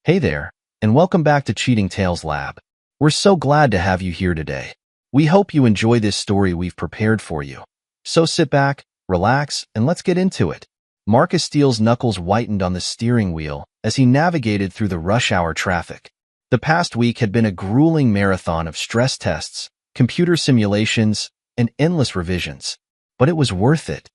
Hey there, and welcome back to Cheating Tales Lab. We're so glad to have you here today. We hope you enjoy this story we've prepared for you. So sit back, relax, and let's get into it. Marcus Steele's knuckles whitened on the steering wheel as he navigated through the rush hour traffic. The past week had been a grueling marathon of stress tests, computer simulations, and endless revisions. But it was worth it.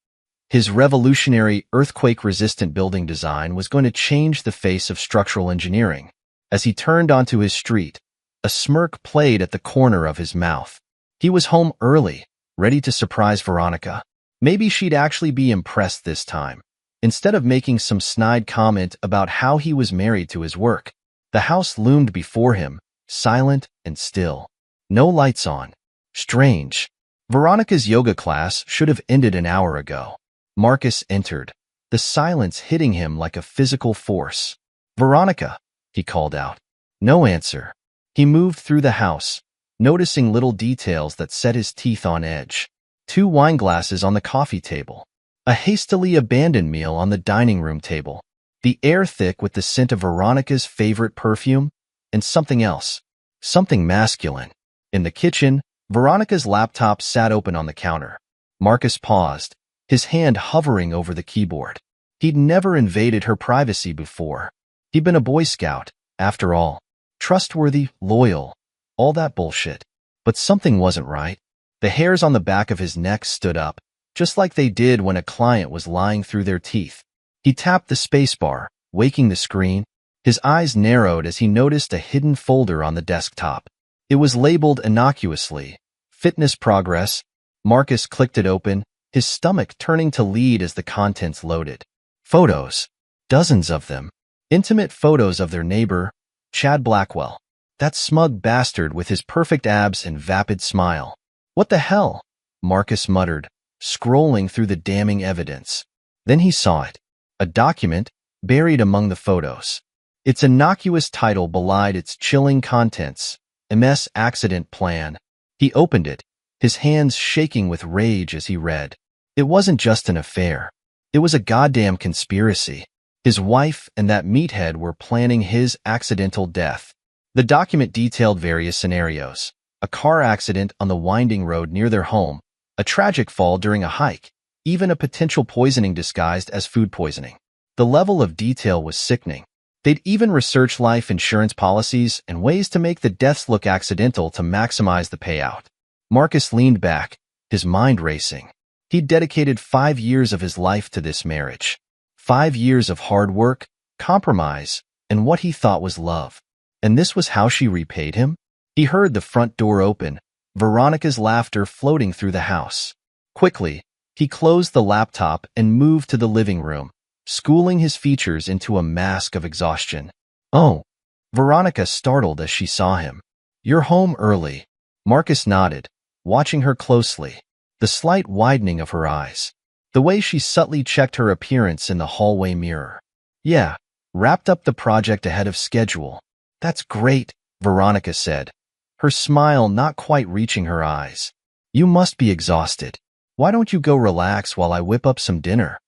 His revolutionary earthquake-resistant building design was going to change the face of structural engineering. As he turned onto his street, a smirk played at the corner of his mouth. He was home early, ready to surprise Veronica. Maybe she'd actually be impressed this time. Instead of making some snide comment about how he was married to his work, the house loomed before him, silent and still. No lights on. Strange. Veronica's yoga class should have ended an hour ago. Marcus entered, the silence hitting him like a physical force. "Veronica," he called out. No answer. He moved through the house, noticing little details that set his teeth on edge. 2 wine glasses on the coffee table. A hastily abandoned meal on the dining room table. The air thick with the scent of Veronica's favorite perfume, and something else. Something masculine. In the kitchen, Veronica's laptop sat open on the counter. Marcus paused, his hand hovering over the keyboard. He'd never invaded her privacy before. He'd been a Boy Scout, after all. Trustworthy, loyal, all that bullshit. But something wasn't right. The hairs on the back of his neck stood up, just like they did when a client was lying through their teeth. He tapped the spacebar, waking the screen. His eyes narrowed as he noticed a hidden folder on the desktop. It was labeled innocuously, "Fitness Progress." Marcus clicked it open, his stomach turning to lead as the contents loaded. Photos. Dozens of them. Intimate photos of their neighbor, Chad Blackwell. That smug bastard with his perfect abs and vapid smile. "What the hell?" Marcus muttered, scrolling through the damning evidence. Then he saw it. A document buried among the photos. Its innocuous title belied its chilling contents, MS Accident Plan. He opened it, his hands shaking with rage as he read. It wasn't just an affair. It was a goddamn conspiracy. His wife and that meathead were planning his accidental death. The document detailed various scenarios. A car accident on the winding road near their home, a tragic fall during a hike, even a potential poisoning disguised as food poisoning. The level of detail was sickening. They'd even researched life insurance policies and ways to make the deaths look accidental to maximize the payout. Marcus leaned back, his mind racing. He'd dedicated 5 years of his life to this marriage. 5 years of hard work, compromise, and what he thought was love. And this was how she repaid him? He heard the front door open, Veronica's laughter floating through the house. Quickly, he closed the laptop and moved to the living room, schooling his features into a mask of exhaustion. "Oh." Veronica startled as she saw him. "You're home early." Marcus nodded, watching her closely. The slight widening of her eyes. The way she subtly checked her appearance in the hallway mirror. "Yeah, wrapped up the project ahead of schedule." "That's great," Veronica said, her smile not quite reaching her eyes. "You must be exhausted. Why don't you go relax while I whip up some dinner?"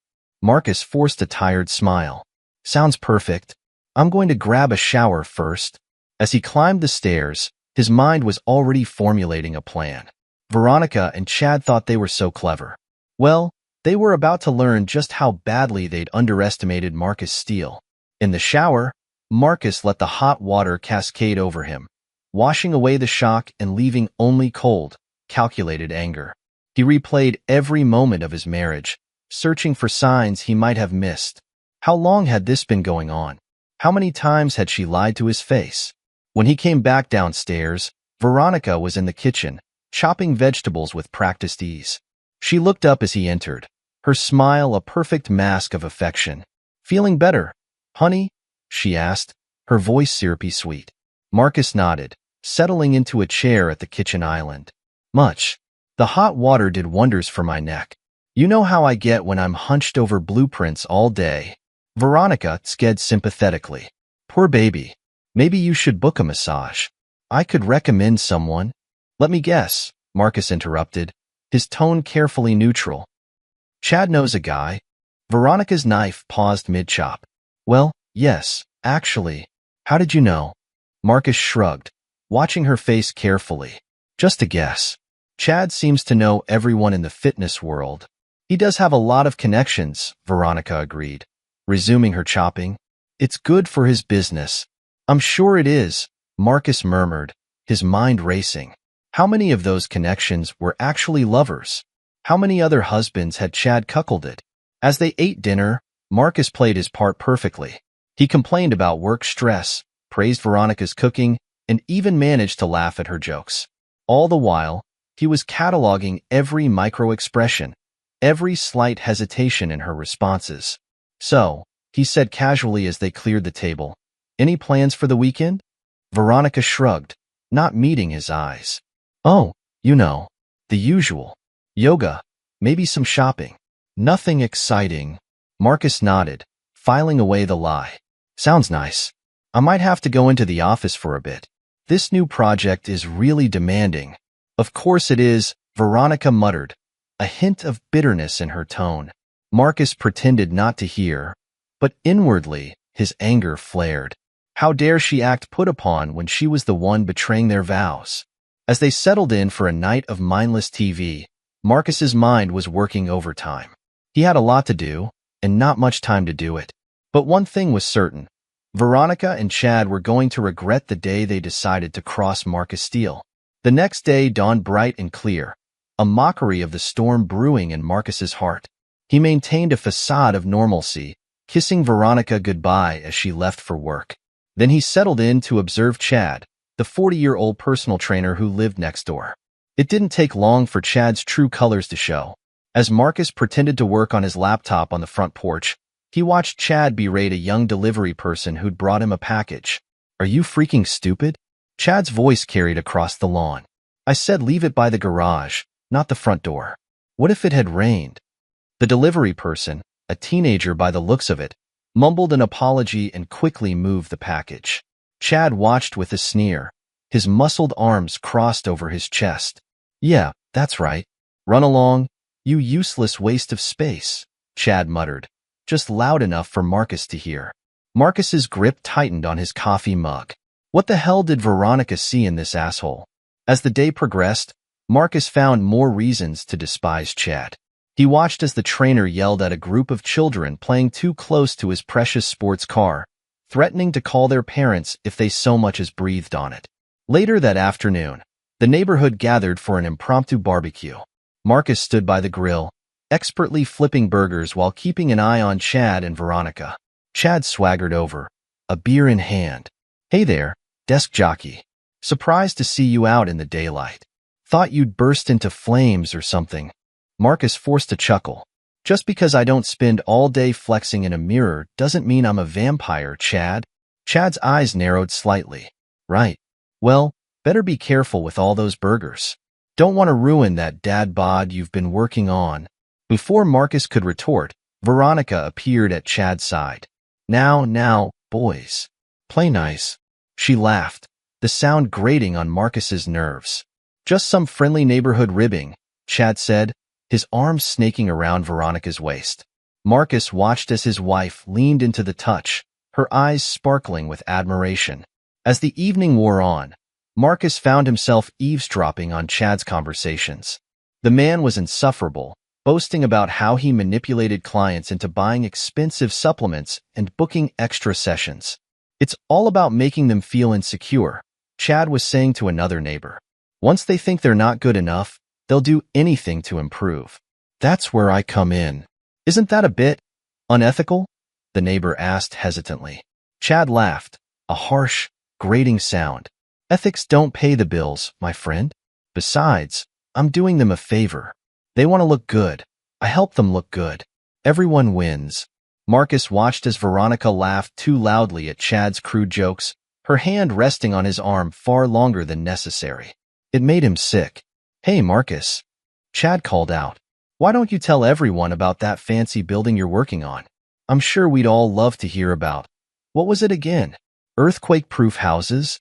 Marcus forced a tired smile. "Sounds perfect. I'm going to grab a shower first." As he climbed the stairs, his mind was already formulating a plan. Veronica and Chad thought they were so clever. Well, they were about to learn just how badly they'd underestimated Marcus Steele. In the shower, Marcus let the hot water cascade over him, washing away the shock and leaving only cold, calculated anger. He replayed every moment of his marriage, searching for signs he might have missed. How long had this been going on? How many times had she lied to his face? When he came back downstairs, Veronica was in the kitchen, chopping vegetables with practiced ease. She looked up as he entered, her smile a perfect mask of affection. "Feeling better, honey?" she asked, her voice syrupy sweet. Marcus nodded, settling into a chair at the kitchen island. "Much. The hot water did wonders for my neck. You know how I get when I'm hunched over blueprints all day." Veronica sked sympathetically. "Poor baby. Maybe you should book a massage. I could recommend someone." "Let me guess," Marcus interrupted, his tone carefully neutral. "Chad knows a guy." Veronica's knife paused mid-chop. "Well, yes, actually. How did you know? Marcus shrugged, watching her face carefully. Just a guess. Chad seems to know everyone in the fitness world. He does have a lot of connections, Veronica agreed, resuming her chopping. It's good for his business. I'm sure it is, Marcus murmured, his mind racing. How many of those connections were actually lovers? How many other husbands had Chad cuckolded? As they ate dinner, Marcus played his part perfectly. He complained about work stress, praised Veronica's cooking, and even managed to laugh at her jokes. All the while, he was cataloging every micro-expression, every slight hesitation in her responses. So, he said casually as they cleared the table, "Any plans for the weekend?" Veronica shrugged, not meeting his eyes. "Oh, you know, the usual. Yoga, maybe some shopping. Nothing exciting." Marcus nodded, filing away the lie. "Sounds nice. I might have to go into the office for a bit. This new project is really demanding." "Of course it is," Veronica muttered, a hint of bitterness in her tone. Marcus pretended not to hear, but inwardly his anger flared. How dare she act put upon when she was the one betraying their vows? As they settled in for a night of mindless TV, Marcus's mind was working overtime. He had a lot to do, and not much time to do it. But one thing was certain. Veronica and Chad were going to regret the day they decided to cross Marcus Steele. The next day dawned bright and clear, a mockery of the storm brewing in Marcus's heart. He maintained a facade of normalcy, kissing Veronica goodbye as she left for work. Then he settled in to observe Chad, the 40-year-old personal trainer who lived next door. It didn't take long for Chad's true colors to show. As Marcus pretended to work on his laptop on the front porch, he watched Chad berate a young delivery person who'd brought him a package. "Are you freaking stupid?" Chad's voice carried across the lawn. "I said leave it by the garage, not the front door. What if it had rained?" The delivery person, a teenager by the looks of it, mumbled an apology and quickly moved the package. Chad watched with a sneer, his muscled arms crossed over his chest. "Yeah, that's right. Run along, you useless waste of space," Chad muttered, just loud enough for Marcus to hear. Marcus's grip tightened on his coffee mug. What the hell did Veronica see in this asshole? As the day progressed, Marcus found more reasons to despise Chad. He watched as the trainer yelled at a group of children playing too close to his precious sports car, threatening to call their parents if they so much as breathed on it. Later that afternoon, the neighborhood gathered for an impromptu barbecue. Marcus stood by the grill, expertly flipping burgers while keeping an eye on Chad and Veronica. Chad swaggered over, a beer in hand. "Hey there, desk jockey. Surprised to see you out in the daylight. Thought you'd burst into flames or something." Marcus forced a chuckle. "Just because I don't spend all day flexing in a mirror doesn't mean I'm a vampire, Chad." Chad's eyes narrowed slightly. "Right. Well, better be careful with all those burgers. Don't want to ruin that dad bod you've been working on." Before Marcus could retort, Veronica appeared at Chad's side. Now, boys. Play nice." She laughed, the sound grating on Marcus's nerves. "Just some friendly neighborhood ribbing," Chad said, his arms snaking around Veronica's waist. Marcus watched as his wife leaned into the touch, her eyes sparkling with admiration. As the evening wore on, Marcus found himself eavesdropping on Chad's conversations. The man was insufferable, boasting about how he manipulated clients into buying expensive supplements and booking extra sessions. "It's all about making them feel insecure," Chad was saying to another neighbor. "Once they think they're not good enough, they'll do anything to improve." "That's where I come in." "Isn't that a bit unethical?" the neighbor asked hesitantly. Chad laughed, a harsh, grating sound. "Ethics don't pay the bills, my friend. Besides, I'm doing them a favor. They want to look good. I help them look good. Everyone wins." Marcus watched as Veronica laughed too loudly at Chad's crude jokes, her hand resting on his arm far longer than necessary. It made him sick. "Hey, Marcus," Chad called out. "Why don't you tell everyone about that fancy building you're working on? I'm sure we'd all love to hear about. What was it again? Earthquake-proof houses?"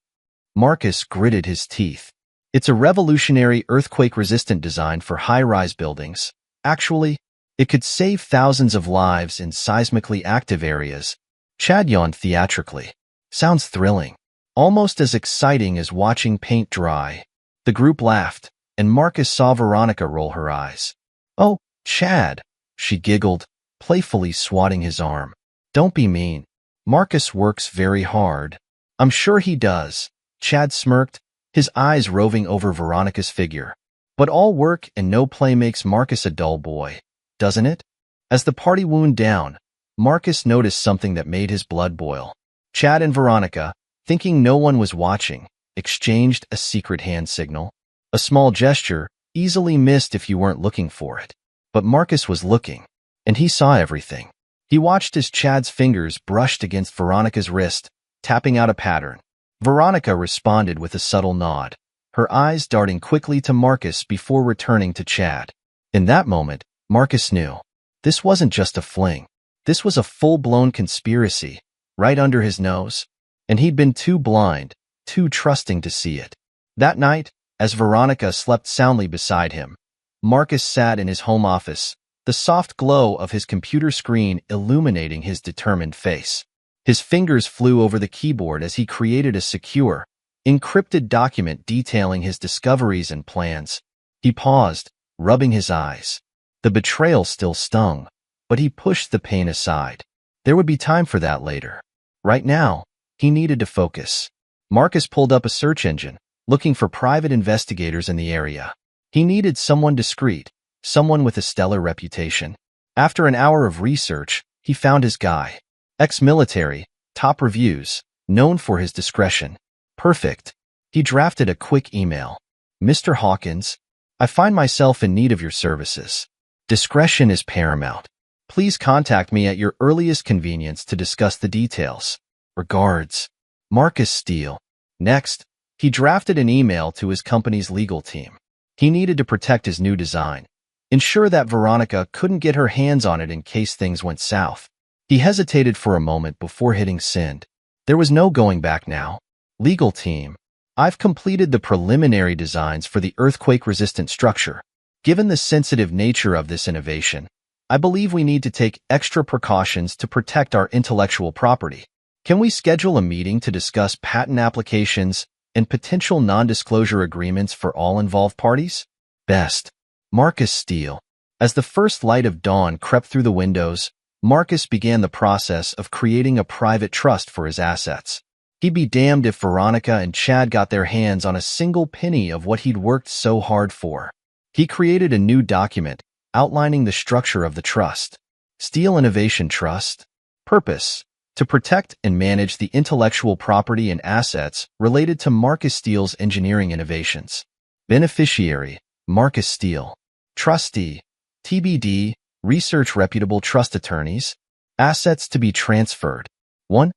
Marcus gritted his teeth. "It's a revolutionary earthquake-resistant design for high-rise buildings. Actually, it could save thousands of lives in seismically active areas." Chad yawned theatrically. Sounds thrilling. Almost as exciting as watching paint dry. The group laughed, and Marcus saw Veronica roll her eyes. "Oh, Chad," she giggled, playfully swatting his arm. "Don't be mean. Marcus works very hard." "I'm sure he does," Chad smirked, his eyes roving over Veronica's figure. "But all work and no play makes Marcus a dull boy, doesn't it?" As the party wound down, Marcus noticed something that made his blood boil. Chad and Veronica, thinking no one was watching, exchanged a secret hand signal. A small gesture, easily missed if you weren't looking for it. But Marcus was looking, and he saw everything. He watched as Chad's fingers brushed against Veronica's wrist, tapping out a pattern. Veronica responded with a subtle nod, her eyes darting quickly to Marcus before returning to Chad. In that moment, Marcus knew. This wasn't just a fling. This was a full-blown conspiracy, right under his nose. And he'd been too blind, too trusting to see it. That night, as Veronica slept soundly beside him, Marcus sat in his home office, the soft glow of his computer screen illuminating his determined face. His fingers flew over the keyboard as he created a secure, encrypted document detailing his discoveries and plans. He paused, rubbing his eyes. The betrayal still stung, but he pushed the pain aside. There would be time for that later. Right now, he needed to focus. Marcus pulled up a search engine, looking for private investigators in the area. He needed someone discreet, someone with a stellar reputation. After an hour of research, he found his guy. Ex-military, top reviews, known for his discretion. Perfect. He drafted a quick email. "Mr. Hawkins, I find myself in need of your services. Discretion is paramount. Please contact me at your earliest convenience to discuss the details. Regards, Marcus Steele." Next, he drafted an email to his company's legal team. He needed to protect his new design, ensure that Veronica couldn't get her hands on it in case things went south. He hesitated for a moment before hitting send. There was no going back now. "Legal team, I've completed the preliminary designs for the earthquake-resistant structure. Given the sensitive nature of this innovation, I believe we need to take extra precautions to protect our intellectual property. Can we schedule a meeting to discuss patent applications and potential non-disclosure agreements for all involved parties?" Best. Marcus Steele. As the first light of dawn crept through the windows, Marcus began the process of creating a private trust for his assets. He'd be damned if Veronica and Chad got their hands on a single penny of what he'd worked so hard for. He created a new document outlining the structure of the trust. Steele Innovation Trust. Purpose: to protect and manage the intellectual property and assets related to Marcus Steele's engineering innovations. Beneficiary: Marcus Steele. Trustee: TBD, research reputable trust attorneys. Assets to be transferred: 1.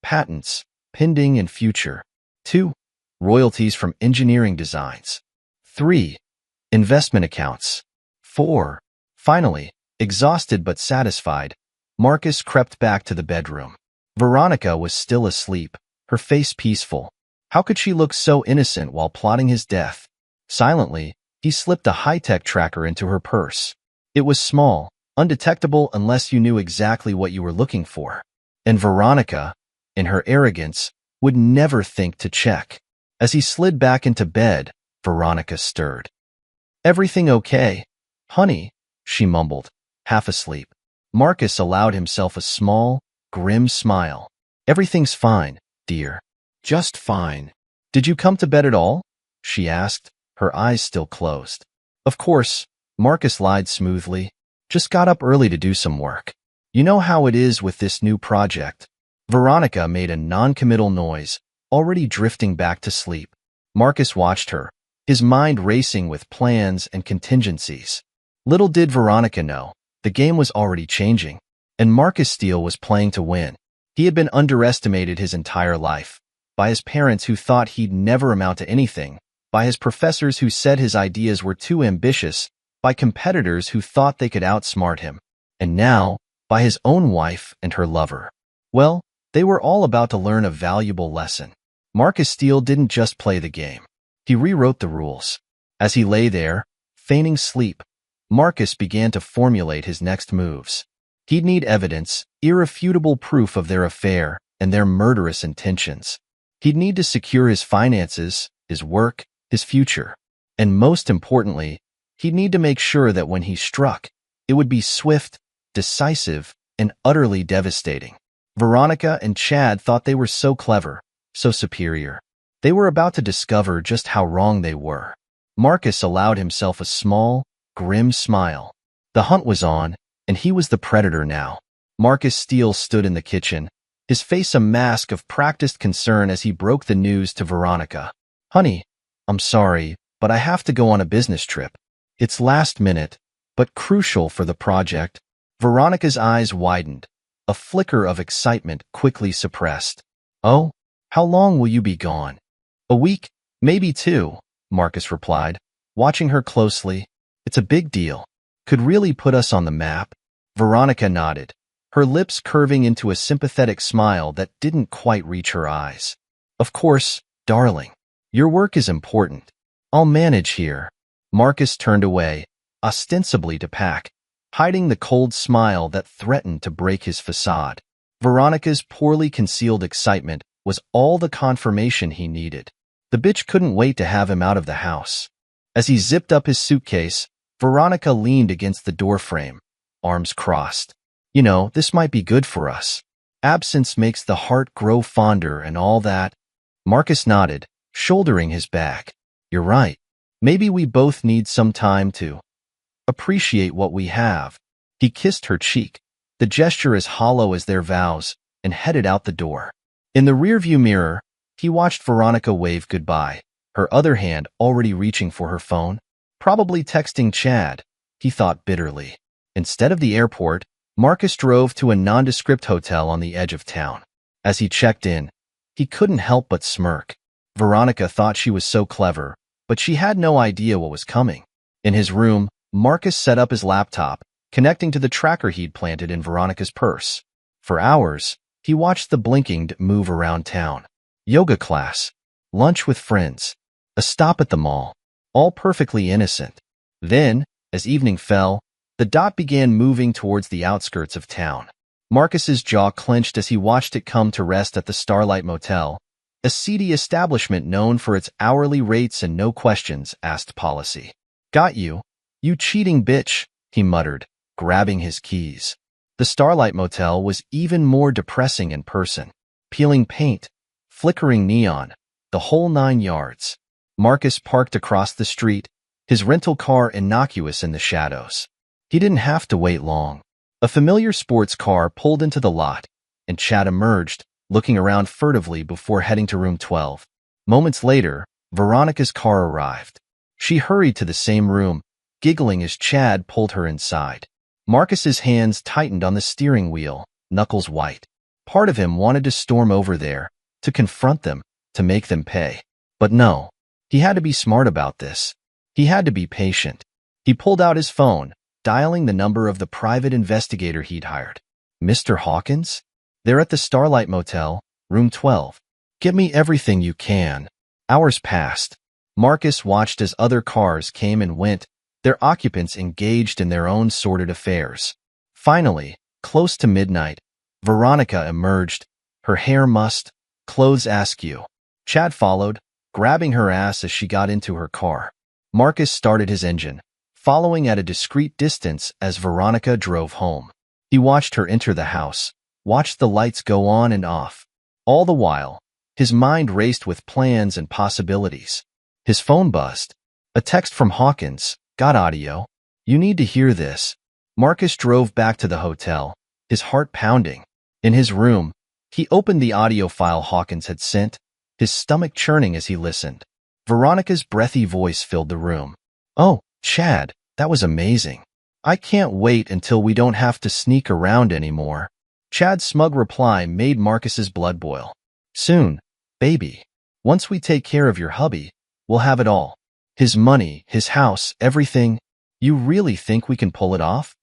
Patents, pending and future. 2. Royalties from engineering designs. 3. Investment accounts. 4. Finally, exhausted but satisfied, Marcus crept back to the bedroom. Veronica was still asleep, her face peaceful. How could she look so innocent while plotting his death? Silently, he slipped a high-tech tracker into her purse. It was small, undetectable unless you knew exactly what you were looking for. And Veronica, in her arrogance, would never think to check. As he slid back into bed, Veronica stirred. "Everything okay, honey?" she mumbled, half asleep. Marcus allowed himself a small, grim smile. "Everything's fine, dear. Just fine." "Did you come to bed at all?" she asked, her eyes still closed. "Of course," Marcus lied smoothly. "Just got up early to do some work. You know how it is with this new project." Veronica made a non-committal noise, already drifting back to sleep. Marcus watched her, his mind racing with plans and contingencies. Little did Veronica know, the game was already changing, and Marcus Steele was playing to win. He had been underestimated his entire life, by his parents who thought he'd never amount to anything, by his professors who said his ideas were too ambitious, by competitors who thought they could outsmart him, and now, by his own wife and her lover. Well, they were all about to learn a valuable lesson. Marcus Steele didn't just play the game. He rewrote the rules. As he lay there, feigning sleep, Marcus began to formulate his next moves. He'd need evidence, irrefutable proof of their affair, and their murderous intentions. He'd need to secure his finances, his work, his future. And most importantly, he'd need to make sure that when he struck, it would be swift, decisive, and utterly devastating. Veronica and Chad thought they were so clever, so superior. They were about to discover just how wrong they were. Marcus allowed himself a small, grim smile. The hunt was on, and he was the predator now. Marcus Steele stood in the kitchen, his face a mask of practiced concern as he broke the news to Veronica. "Honey, I'm sorry, but I have to go on a business trip. It's last minute, but crucial for the project." Veronica's eyes widened, a flicker of excitement quickly suppressed. "Oh, how long will you be gone?" "A week, maybe 2, Marcus replied, watching her closely. "It's a big deal. Could really put us on the map." Veronica nodded, her lips curving into a sympathetic smile that didn't quite reach her eyes. "Of course, darling. Your work is important. I'll manage here." Marcus turned away, ostensibly to pack, hiding the cold smile that threatened to break his facade. Veronica's poorly concealed excitement was all the confirmation he needed. The bitch couldn't wait to have him out of the house. As he zipped up his suitcase, Veronica leaned against the doorframe, arms crossed. "You know, this might be good for us. Absence makes the heart grow fonder and all that." Marcus nodded, shouldering his bag. "You're right. Maybe we both need some time to appreciate what we have." He kissed her cheek, the gesture as hollow as their vows, and headed out the door. In the rearview mirror, he watched Veronica wave goodbye, her other hand already reaching for her phone. Probably texting Chad, he thought bitterly. Instead of the airport, Marcus drove to a nondescript hotel on the edge of town. As he checked in, he couldn't help but smirk. Veronica thought she was so clever, but she had no idea what was coming. In his room, Marcus set up his laptop, connecting to the tracker he'd planted in Veronica's purse. For hours, he watched the blinking move around town. Yoga class, lunch with friends, a stop at the mall, all perfectly innocent. Then, as evening fell, the dot began moving towards the outskirts of town. Marcus's jaw clenched as he watched it come to rest at the Starlight Motel, a seedy establishment known for its hourly rates and no questions asked policy. "Got you, you cheating bitch," he muttered, grabbing his keys. The Starlight Motel was even more depressing in person. Peeling paint, flickering neon, the whole 9 yards. Marcus parked across the street, his rental car innocuous in the shadows. He didn't have to wait long. A familiar sports car pulled into the lot, and Chad emerged, looking around furtively before heading to room 12. Moments later, Veronica's car arrived. She hurried to the same room, giggling as Chad pulled her inside. Marcus's hands tightened on the steering wheel, knuckles white. Part of him wanted to storm over there, to confront them, to make them pay. But no, he had to be smart about this. He had to be patient. He pulled out his phone, dialing the number of the private investigator he'd hired. "Mr. Hawkins? They're at the Starlight Motel, room 12. Get me everything you can." Hours passed. Marcus watched as other cars came and went, their occupants engaged in their own sordid affairs. Finally, close to midnight, Veronica emerged, her hair mussed, clothes askew. Chad followed, grabbing her ass as she got into her car. Marcus started his engine, following at a discreet distance as Veronica drove home. He watched her enter the house, watched the lights go on and off. All the while, his mind raced with plans and possibilities. His phone buzzed. A text from Hawkins. "Got audio? You need to hear this." Marcus drove back to the hotel, his heart pounding. In his room, he opened the audio file Hawkins had sent, his stomach churning as he listened. Veronica's breathy voice filled the room. "Oh, Chad, that was amazing. I can't wait until we don't have to sneak around anymore." Chad's smug reply made Marcus's blood boil. "Soon, baby. Once we take care of your hubby, we'll have it all. His money, his house, everything. You really think we can pull it off?"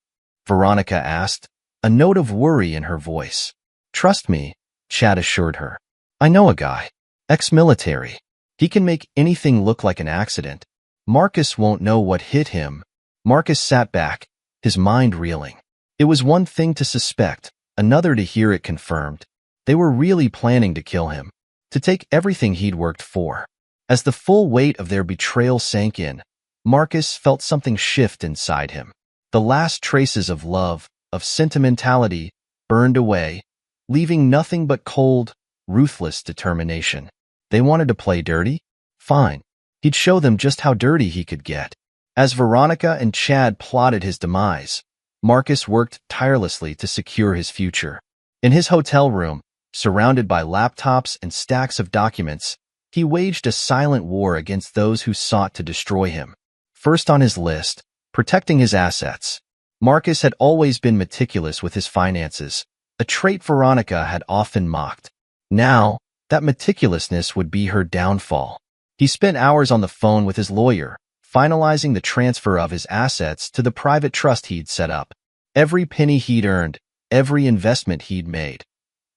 Veronica asked, a note of worry in her voice. "Trust me," Chad assured her. "I know a guy. Ex-military. He can make anything look like an accident. Marcus won't know what hit him." Marcus sat back, his mind reeling. It was one thing to suspect, another to hear it confirmed. They were really planning to kill him, to take everything he'd worked for. As the full weight of their betrayal sank in, Marcus felt something shift inside him. The last traces of love, of sentimentality, burned away, leaving nothing but cold, ruthless determination. They wanted to play dirty? Fine. He'd show them just how dirty he could get. As Veronica and Chad plotted his demise, Marcus worked tirelessly to secure his future. In his hotel room, surrounded by laptops and stacks of documents, he waged a silent war against those who sought to destroy him. First on his list, protecting his assets. Marcus had always been meticulous with his finances, a trait Veronica had often mocked. Now, that meticulousness would be her downfall. He spent hours on the phone with his lawyer, finalizing the transfer of his assets to the private trust he'd set up. Every penny he'd earned, every investment he'd made,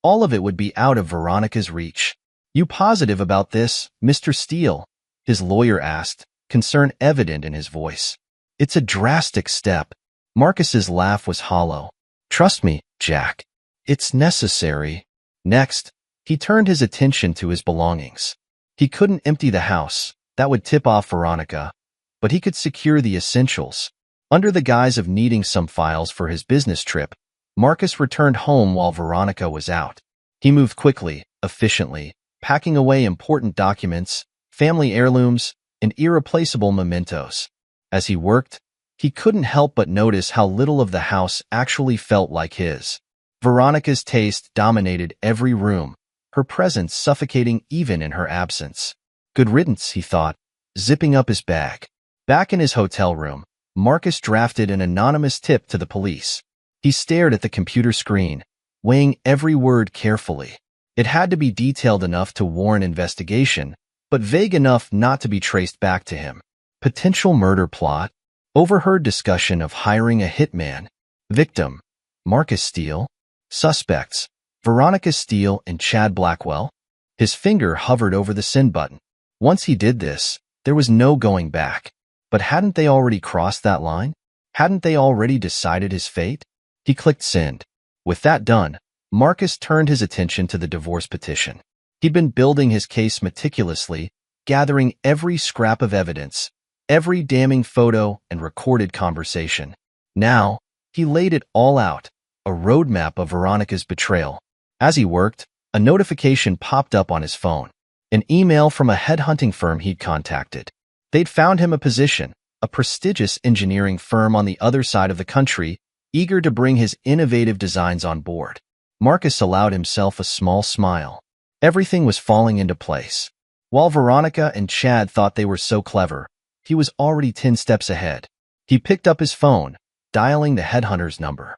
all of it would be out of Veronica's reach. "You positive about this, Mr. Steele?" his lawyer asked, concern evident in his voice. "It's a drastic step." Marcus's laugh was hollow. "Trust me, Jack. It's necessary." Next, he turned his attention to his belongings. He couldn't empty the house. That would tip off Veronica. But he could secure the essentials. Under the guise of needing some files for his business trip, Marcus returned home while Veronica was out. He moved quickly, efficiently, packing away important documents, family heirlooms, and irreplaceable mementos. As he worked, he couldn't help but notice how little of the house actually felt like his. Veronica's taste dominated every room, her presence suffocating even in her absence. Good riddance, he thought, zipping up his bag. Back in his hotel room, Marcus drafted an anonymous tip to the police. He stared at the computer screen, weighing every word carefully. It had to be detailed enough to warrant investigation, but vague enough not to be traced back to him. Potential murder plot, overheard discussion of hiring a hitman, victim, Marcus Steele, suspects, Veronica Steele and Chad Blackwell. His finger hovered over the send button. Once he did this, there was no going back. But hadn't they already crossed that line? Hadn't they already decided his fate? He clicked send. With that done, Marcus turned his attention to the divorce petition. He'd been building his case meticulously, gathering every scrap of evidence, every damning photo and recorded conversation. Now, he laid it all out, a roadmap of Veronica's betrayal. As he worked, a notification popped up on his phone. An email from a headhunting firm he'd contacted. They'd found him a position, a prestigious engineering firm on the other side of the country, eager to bring his innovative designs on board. Marcus allowed himself a small smile. Everything was falling into place. While Veronica and Chad thought they were so clever, he was already 10 steps ahead. He picked up his phone, dialing the headhunter's number.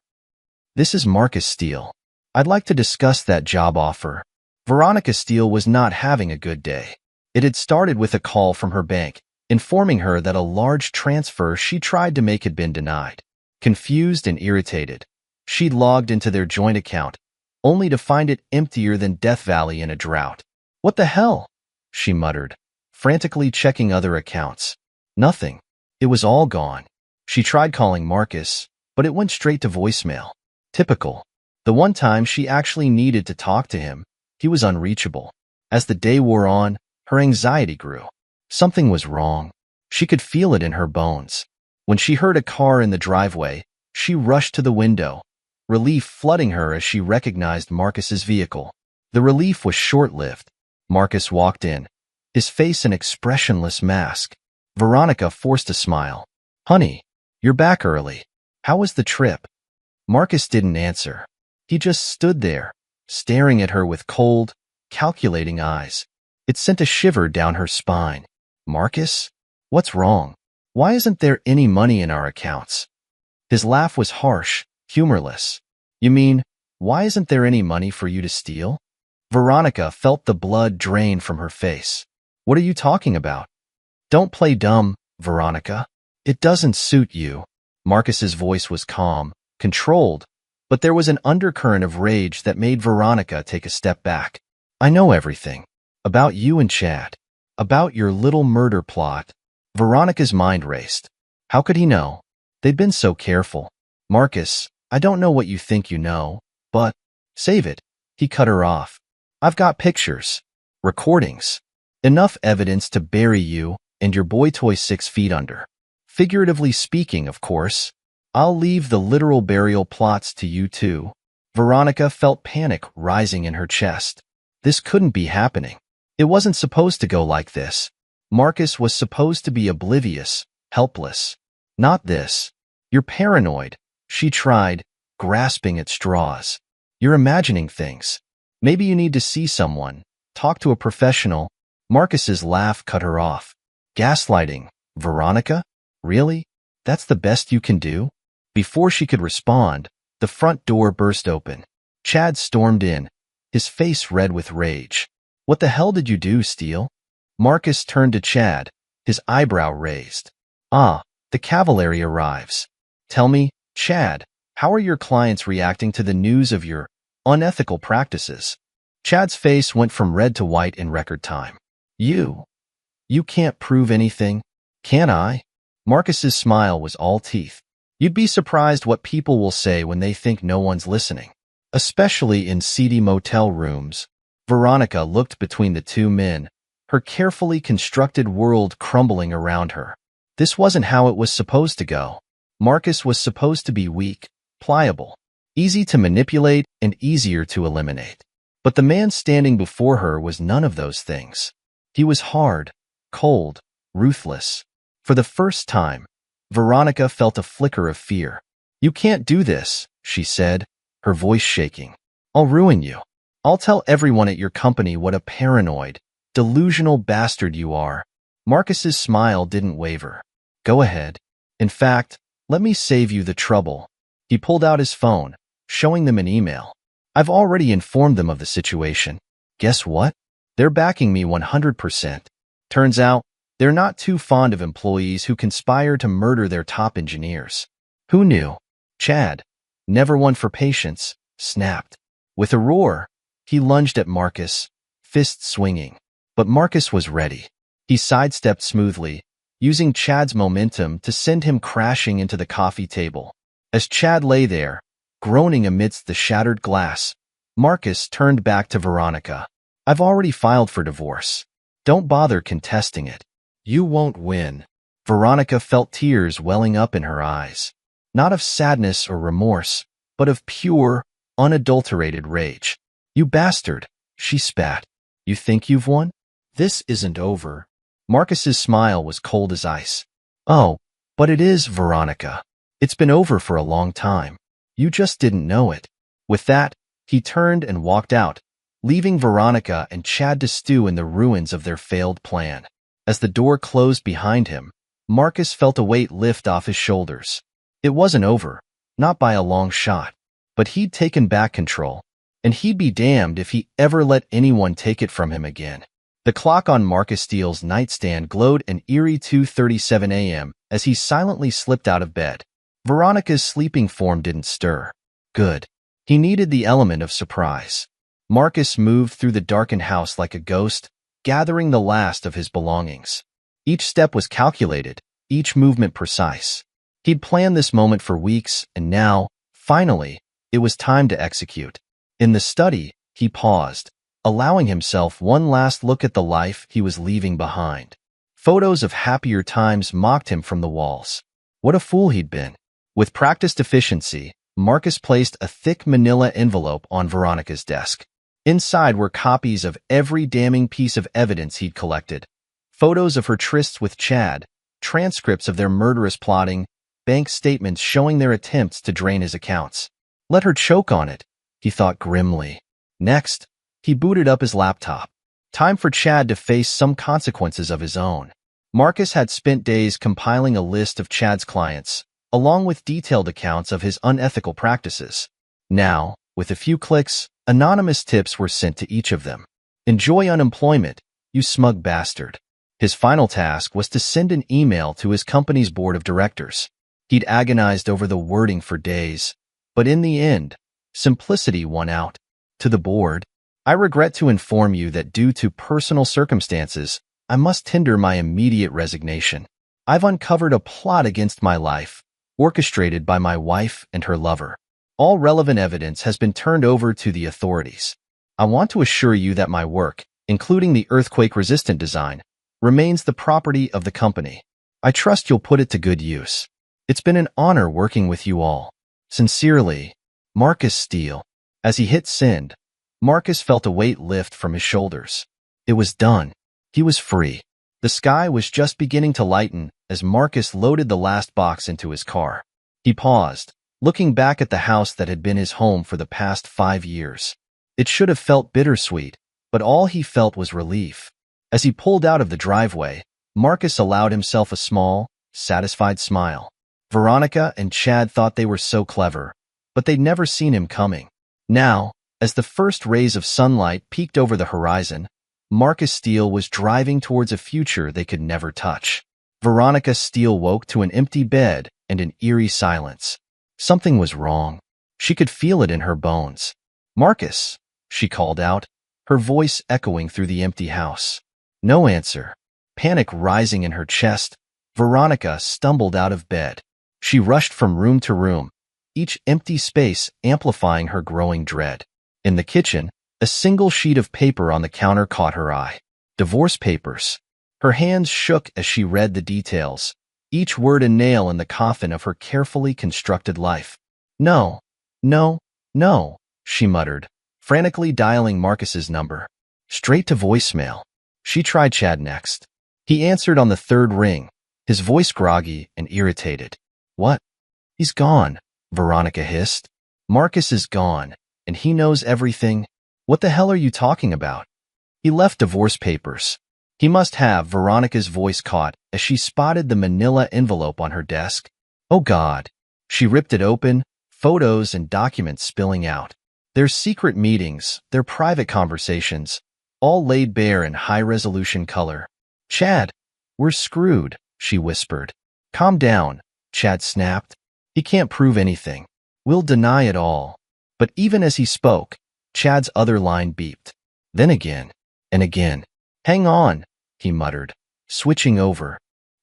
"This is Marcus Steele. I'd like to discuss that job offer." Veronica Steele was not having a good day. It had started with a call from her bank, informing her that a large transfer she tried to make had been denied. Confused and irritated, she'd logged into their joint account, only to find it emptier than Death Valley in a drought. "What the hell?" she muttered, frantically checking other accounts. Nothing. It was all gone. She tried calling Marcus, but it went straight to voicemail. Typical. The one time she actually needed to talk to him, he was unreachable. As the day wore on, her anxiety grew. Something was wrong. She could feel it in her bones. When she heard a car in the driveway, she rushed to the window, relief flooding her as she recognized Marcus's vehicle. The relief was short-lived. Marcus walked in, his face an expressionless mask. Veronica forced a smile. "Honey, you're back early. How was the trip?" Marcus didn't answer. He just stood there, staring at her with cold, calculating eyes. It sent a shiver down her spine. "Marcus? What's wrong? Why isn't there any money in our accounts?" His laugh was harsh, humorless. "You mean, why isn't there any money for you to steal?" Veronica felt the blood drain from her face. "What are you talking about?" "Don't play dumb, Veronica. It doesn't suit you." Marcus's voice was calm, controlled, but there was an undercurrent of rage that made Veronica take a step back. "I know everything. About you and Chad. About your little murder plot." Veronica's mind raced. How could he know? They'd been so careful. "Marcus, I don't know what you think you know, but save it. He cut her off. I've got pictures, recordings, enough evidence to bury you and your boy toy 6 feet under. Figuratively speaking, of course. I'll leave the literal burial plots to you two. Veronica felt panic rising in her chest. This couldn't be happening. It wasn't supposed to go like this. Marcus was supposed to be oblivious, helpless. Not this. You're paranoid. She tried, grasping at straws. You're imagining things. Maybe you need to see someone. Talk to a professional. Marcus's laugh cut her off. Gaslighting. Veronica? Really? That's the best you can do? Before she could respond, the front door burst open. Chad stormed in, his face red with rage. What the hell did you do, Steele? Marcus turned to Chad, his eyebrow raised. Ah, the cavalry arrives. Tell me, Chad, how are your clients reacting to the news of your unethical practices? Chad's face went from red to white in record time. You can't prove anything, can I? Marcus's smile was all teeth. You'd be surprised what people will say when they think no one's listening. Especially in seedy motel rooms. Veronica looked between the two men, her carefully constructed world crumbling around her. This wasn't how it was supposed to go. Marcus was supposed to be weak, pliable, easy to manipulate, and easier to eliminate. But the man standing before her was none of those things. He was hard, cold, ruthless. For the first time, Veronica felt a flicker of fear. You can't do this, she said, her voice shaking. I'll ruin you. I'll tell everyone at your company what a paranoid, delusional bastard you are. Marcus's smile didn't waver. Go ahead. In fact, let me save you the trouble. He pulled out his phone, showing them an email. I've already informed them of the situation. Guess what? They're backing me 100%. Turns out, they're not too fond of employees who conspire to murder their top engineers. Who knew? Chad, never one for patience, snapped. With a roar, he lunged at Marcus, fists swinging. But Marcus was ready. He sidestepped smoothly, using Chad's momentum to send him crashing into the coffee table. As Chad lay there, groaning amidst the shattered glass, Marcus turned back to Veronica. I've already filed for divorce. Don't bother contesting it. You won't win. Veronica felt tears welling up in her eyes. Not of sadness or remorse, but of pure, unadulterated rage. You bastard, she spat. You think you've won? This isn't over. Marcus's smile was cold as ice. Oh, but it is, Veronica. It's been over for a long time. You just didn't know it. With that, he turned and walked out, leaving Veronica and Chad to stew in the ruins of their failed plan. As the door closed behind him, Marcus felt a weight lift off his shoulders. It wasn't over, not by a long shot, but he'd taken back control, and he'd be damned if he ever let anyone take it from him again. The clock on Marcus Steele's nightstand glowed an eerie 2:37 a.m. as he silently slipped out of bed. Veronica's sleeping form didn't stir. Good. He needed the element of surprise. Marcus moved through the darkened house like a ghost, gathering the last of his belongings. Each step was calculated, each movement precise. He'd planned this moment for weeks, and now, finally, it was time to execute. In the study, he paused, allowing himself one last look at the life he was leaving behind. Photos of happier times mocked him from the walls. What a fool he'd been. With practiced efficiency, Marcus placed a thick manila envelope on Veronica's desk. Inside were copies of every damning piece of evidence he'd collected. Photos of her trysts with Chad, transcripts of their murderous plotting, bank statements showing their attempts to drain his accounts. Let her choke on it, he thought grimly. Next, he booted up his laptop. Time for Chad to face some consequences of his own. Marcus had spent days compiling a list of Chad's clients, along with detailed accounts of his unethical practices. Now, with a few clicks, anonymous tips were sent to each of them. Enjoy unemployment, you smug bastard. His final task was to send an email to his company's board of directors. He'd agonized over the wording for days, but in the end, simplicity won out. To the board, I regret to inform you that due to personal circumstances, I must tender my immediate resignation. I've uncovered a plot against my life, orchestrated by my wife and her lover. All relevant evidence has been turned over to the authorities. I want to assure you that my work, including the earthquake-resistant design, remains the property of the company. I trust you'll put it to good use. It's been an honor working with you all. Sincerely, Marcus Steele. As he hit send, Marcus felt a weight lift from his shoulders. It was done. He was free. The sky was just beginning to lighten as Marcus loaded the last box into his car. He paused, looking back at the house that had been his home for the past 5 years. It should have felt bittersweet, but all he felt was relief. As he pulled out of the driveway, Marcus allowed himself a small, satisfied smile. Veronica and Chad thought they were so clever, but they'd never seen him coming. Now, as the first rays of sunlight peeked over the horizon, Marcus Steele was driving towards a future they could never touch. Veronica Steele woke to an empty bed and an eerie silence. Something was wrong. She could feel it in her bones. "Marcus," she called out, her voice echoing through the empty house. No answer. Panic rising in her chest, Veronica stumbled out of bed. She rushed from room to room, each empty space amplifying her growing dread. In the kitchen, a single sheet of paper on the counter caught her eye. Divorce papers. Her hands shook as she read the details, each word a nail in the coffin of her carefully constructed life. "No, no, no," she muttered, frantically dialing Marcus's number. Straight to voicemail. She tried Chad next. He answered on the third ring, his voice groggy and irritated. "What? He's gone," Veronica hissed. "Marcus is gone, and he knows everything. What the hell are you talking about?" "He left divorce papers." "He must have," Veronica's voice caught as she spotted the manila envelope on her desk. Oh God. She ripped it open, photos and documents spilling out. Their secret meetings, their private conversations, all laid bare in high-resolution color. "Chad, we're screwed," she whispered. "Calm down," Chad snapped. "He can't prove anything. We'll deny it all." But even as he spoke, Chad's other line beeped. Then again, and again. "Hang on," he muttered, switching over.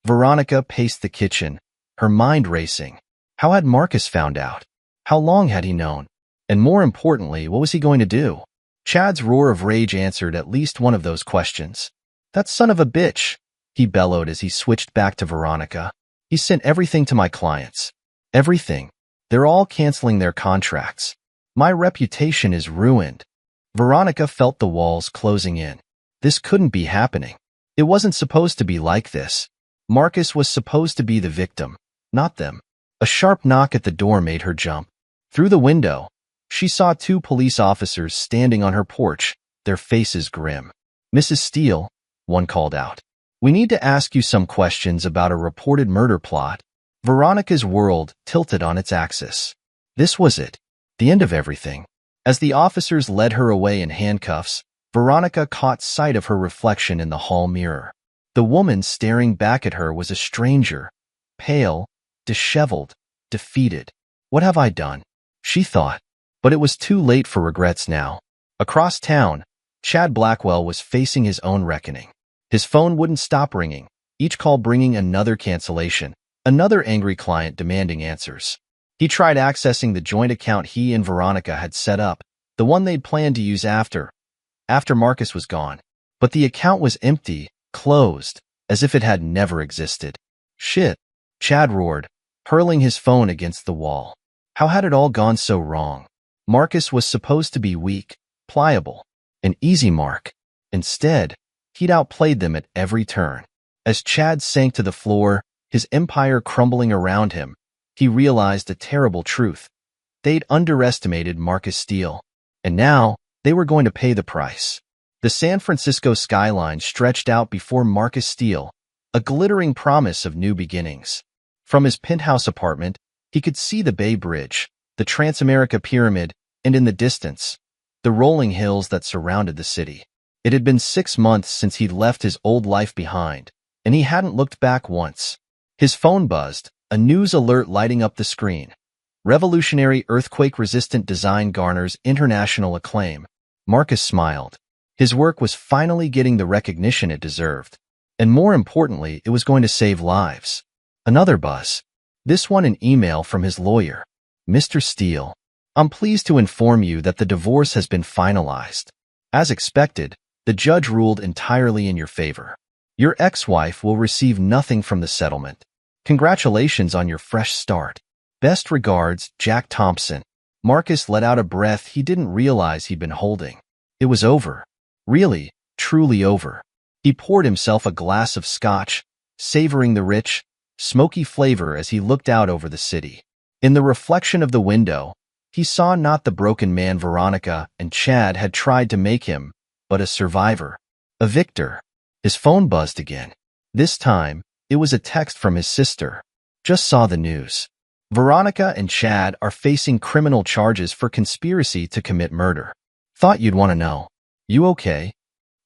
Veronica paced the kitchen, her mind racing. How had Marcus found out? How long had he known? And more importantly, what was he going to do? Chad's roar of rage answered at least one of those questions. "That son of a bitch," he bellowed as he switched back to Veronica. "He sent everything to my clients. Everything. They're all canceling their contracts. My reputation is ruined." Veronica felt the walls closing in. This couldn't be happening. It wasn't supposed to be like this. Marcus was supposed to be the victim, not them. A sharp knock at the door made her jump. Through the window, she saw 2 police officers standing on her porch, their faces grim. "Mrs. Steele," one called out, "we need to ask you some questions about a reported murder plot." Veronica's world tilted on its axis. This was it, the end of everything. As the officers led her away in handcuffs, Veronica caught sight of her reflection in the hall mirror. The woman staring back at her was a stranger, pale, disheveled, defeated. "What have I done?" she thought. But it was too late for regrets now. Across town, Chad Blackwell was facing his own reckoning. His phone wouldn't stop ringing, each call bringing another cancellation, another angry client demanding answers. He tried accessing the joint account he and Veronica had set up, the one they'd planned to use after Marcus was gone. But the account was empty, closed, as if it had never existed. "Shit," Chad roared, hurling his phone against the wall. How had it all gone so wrong? Marcus was supposed to be weak, pliable, an easy mark. Instead, he'd outplayed them at every turn. As Chad sank to the floor, his empire crumbling around him, he realized a terrible truth. They'd underestimated Marcus Steele, and now they were going to pay the price. The San Francisco skyline stretched out before Marcus Steele, a glittering promise of new beginnings. From his penthouse apartment, he could see the Bay Bridge, the Transamerica Pyramid, and in the distance, the rolling hills that surrounded the city. It had been 6 months since he'd left his old life behind, and he hadn't looked back once. His phone buzzed, a news alert lighting up the screen. Revolutionary earthquake-resistant design garners international acclaim. Marcus smiled. His work was finally getting the recognition it deserved. And more importantly, it was going to save lives. Another buzz. This one an email from his lawyer. "Mr. Steele, I'm pleased to inform you that the divorce has been finalized. As expected, the judge ruled entirely in your favor. Your ex-wife will receive nothing from the settlement. Congratulations on your fresh start. Best regards, Jack Thompson. Marcus let out a breath he didn't realize he'd been holding. It was over. Really, truly over. He poured himself a glass of scotch, savoring the rich, smoky flavor as he looked out over the city. In the reflection of the window, he saw not the broken man Veronica and Chad had tried to make him, but a survivor. A victor. His phone buzzed again. This time, it was a text from his sister. Just saw the news. Veronica and Chad are facing criminal charges for conspiracy to commit murder. Thought you'd want to know. You okay?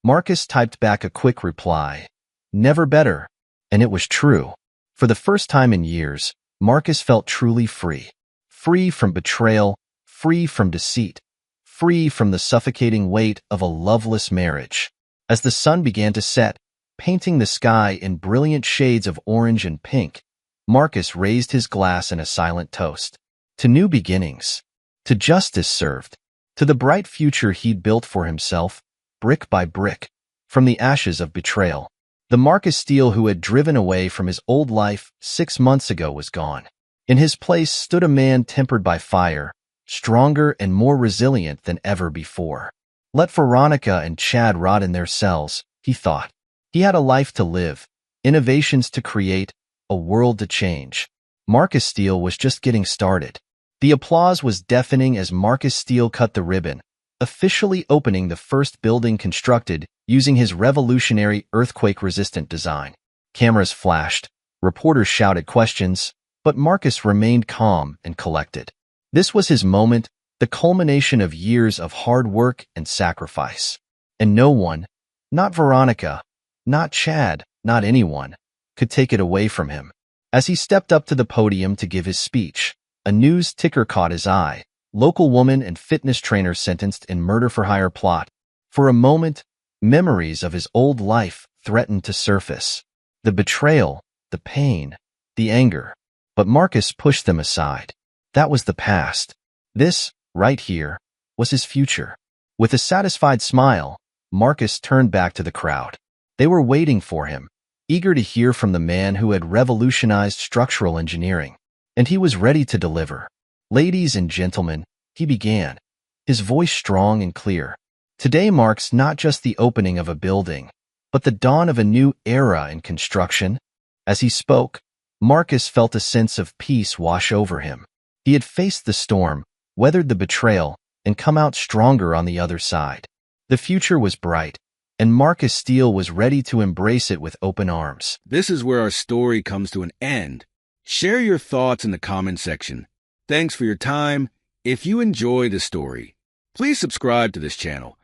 Marcus typed back a quick reply. Never better. And it was true. For the first time in years, Marcus felt truly free. Free from betrayal, free from deceit, free from the suffocating weight of a loveless marriage. As the sun began to set, painting the sky in brilliant shades of orange and pink, Marcus raised his glass in a silent toast. To new beginnings. To justice served. To the bright future he'd built for himself, brick by brick, from the ashes of betrayal. The Marcus Steele who had driven away from his old life 6 months ago was gone. In his place stood a man tempered by fire, stronger and more resilient than ever before. Let Veronica and Chad rot in their cells, he thought. He had a life to live, innovations to create, a world to change. Marcus Steele was just getting started. The applause was deafening as Marcus Steele cut the ribbon, officially opening the first building constructed using his revolutionary earthquake-resistant design. Cameras flashed, reporters shouted questions, but Marcus remained calm and collected. This was his moment, the culmination of years of hard work and sacrifice. And no one, not Veronica, not Chad, not anyone, could take it away from him. As he stepped up to the podium to give his speech, a news ticker caught his eye. Local woman and fitness trainer sentenced in murder-for-hire plot. For a moment, memories of his old life threatened to surface. The betrayal, the pain, the anger. But Marcus pushed them aside. That was the past. This, right here, was his future. With a satisfied smile, Marcus turned back to the crowd. They were waiting for him, eager to hear from the man who had revolutionized structural engineering. And he was ready to deliver. Ladies and gentlemen, he began, his voice strong and clear. Today marks not just the opening of a building, but the dawn of a new era in construction. As he spoke, Marcus felt a sense of peace wash over him. He had faced the storm, weathered the betrayal, and come out stronger on the other side. The future was bright, and Marcus Steele was ready to embrace it with open arms. This is where our story comes to an end. Share your thoughts in the comment section. Thanks for your time. If you enjoy the story, please subscribe to this channel.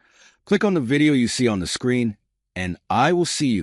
Click on the video you see on the screen, and I will see you there.